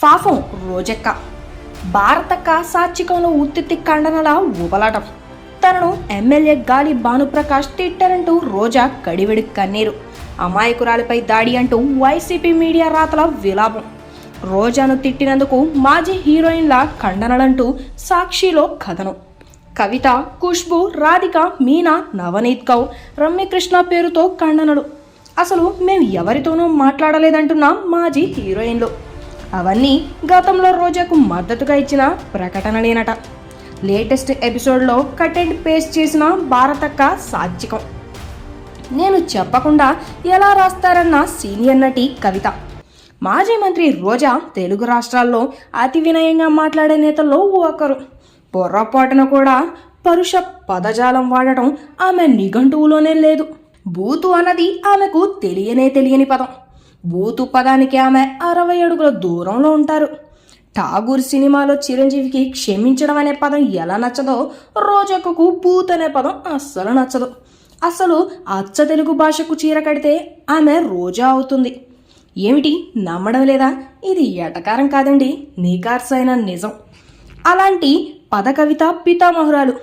పాపం రోజక్క భారతక్క సాత్వికంలో ఉత్తిత్తి ఖండనల ఊబలాటం. తనను ఎమ్మెల్యే గాలి భానుప్రకాష్ తిట్టారంటూ రోజా కడివెడి కన్నీరు. అమాయకురాలిపై దాడి అంటూ వైసీపీ మీడియా రాతల విలాపం. రోజాను తిట్టినందుకు మాజీ హీరోయిన్ల ఖండనలంటూ సాక్షిలో కథనం. కవిత, ఖుష్బు, రాధిక, మీనా, నవనీత్ కౌర్, రమ్యకృష్ణ పేరుతో ఖండనలు. అసలు మేము ఎవరితోనూ మాట్లాడలేదంటున్న మాజీ హీరోయిన్లు. అవన్నీ గతంలో రోజాకు మద్దతుగా ఇచ్చిన ప్రకటనలేనట. లేటెస్ట్ ఎపిసోడ్లో కట్ అండ్ పేస్ట్ చేసిన భారతక్క సాత్వికం. నేను చెప్పకుండా ఎలా రాస్తారన్న సీనియర్ నటి కవిత. మాజీ మంత్రి రోజా తెలుగు రాష్ట్రాల్లో అతి వినయంగా మాట్లాడే నేతల్లో ఒకరు. పొర్రపాటున కూడా పరుష పదజాలం వాడటం ఆమె నిఘంటువులోనే లేదు. బూతు అన్నది ఆమెకు తెలియని పదం. బూతు పదానికి ఆమె 60 అడుగుల దూరంలో ఉంటారు. ఠాగూర్ సినిమాలో చిరంజీవికి క్షమించడం అనే పదం ఎలా నచ్చదో రోజాకు బూత్ అనే పదం అస్సలు నచ్చదు. అసలు అచ్చ తెలుగు భాషకు చీర కడితే ఆమె రోజా అవుతుంది. ఏమిటి నమ్మడం లేదా? ఇది ఎటకారం కాదండి, నికార్సైన నిజం. అలాంటి పదకవిత పితామహురాలు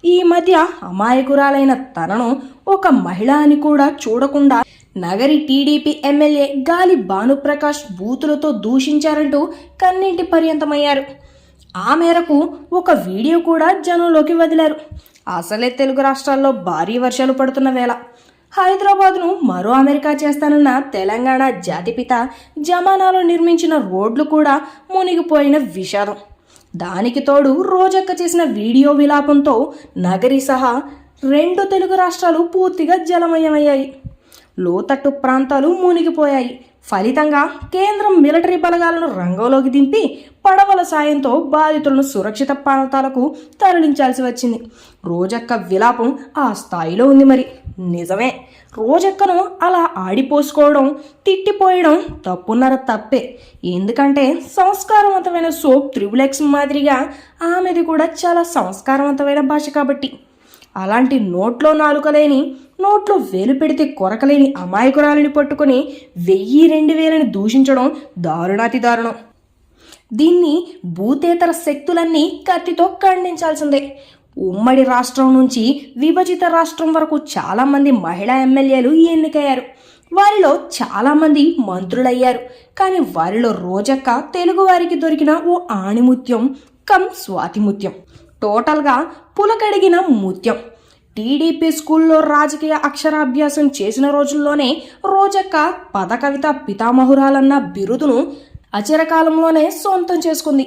ఈ మధ్య అమాయకురాలైన తనను ఒక మహిళ అని కూడా చూడకుండా నగరి టీడీపీ ఎమ్మెల్యే గాలి భానుప్రకాష్ బూతులతో దూషించారంటూ కన్నీటి పర్యంతమయ్యారు. ఆ మేరకు ఒక వీడియో కూడా జనంలోకి వదిలారు. అసలే తెలుగు రాష్ట్రాల్లో భారీ వర్షాలు పడుతున్న వేళ హైదరాబాద్ను మరో అమెరికా చేస్తానన్న తెలంగాణ జాతిపిత జమానాలో నిర్మించిన రోడ్లు కూడా మునిగిపోయిన విషాదం. దానికి తోడు రోజక్క చేసిన వీడియో విలాపంతో నగరి సహా 2 తెలుగు రాష్ట్రాలు పూర్తిగా జలమయమయ్యాయి. లోతట్టు ప్రాంతాలు మునిగిపోయాయి. ఫలితంగా కేంద్రం మిలిటరీ బలగాలను రంగంలోకి దింపి పడవల సాయంతో బాధితులను సురక్షిత ప్రాంతాలకు తరలించాల్సి వచ్చింది. రోజక్క విలాపం ఆ స్థాయిలో ఉంది. మరి నిజమే, రోజక్కను అలా ఆడిపోసుకోవడం, తిట్టిపోయడం తప్పున్నర తప్పే. ఎందుకంటే సంస్కారవంతమైన సోప్ త్రిబుల్ మాదిరిగా ఆమెది కూడా చాలా సంస్కారవంతమైన భాష కాబట్టి. అలాంటి నోట్లో నాలుకలేని, నోట్లో వేలు పెడితే కొరకలేని అమాయకురాలిని పట్టుకొని 1000-2000 దూషించడం దారుణాతి దారుణం. దీన్ని భూతేతర శక్తులన్నీ కత్తితో ఖండించాల్సిందే. ఉమ్మడి రాష్ట్రం నుంచి విభజిత రాష్ట్రం వరకు చాలామంది మహిళా ఎమ్మెల్యేలు ఎన్నికయ్యారు. వారిలో చాలామంది మంత్రులయ్యారు. కానీ వారిలో రోజక్క తెలుగు వారికి దొరికిన ఓ ఆణిముత్యం కమ్ స్వాతిముత్యం. టోటల్గా పులకడిగిన ముత్యం. టీడీపీ స్కూల్లో రాజకీయ అక్షరాభ్యాసం చేసిన రోజుల్లోనే రోజక్క పదకవిత పితామహురాలన్న బిరుదును అచిరకాలంలోనే సొంతం చేసుకుంది.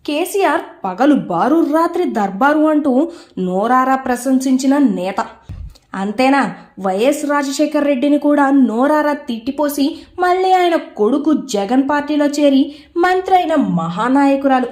కేసీఆర్ పగలు బారు, రాత్రి దర్బారు అంటూ నోరారా ప్రశంసించిన నేత. అంతేనా, వైఎస్ రాజశేఖర్ రెడ్డిని కూడా నోరారా తిట్టిపోసి మళ్ళీ ఆయన కొడుకు జగన్ పార్టీలో చేరి మంత్రి అయిన మహానాయకురాలు.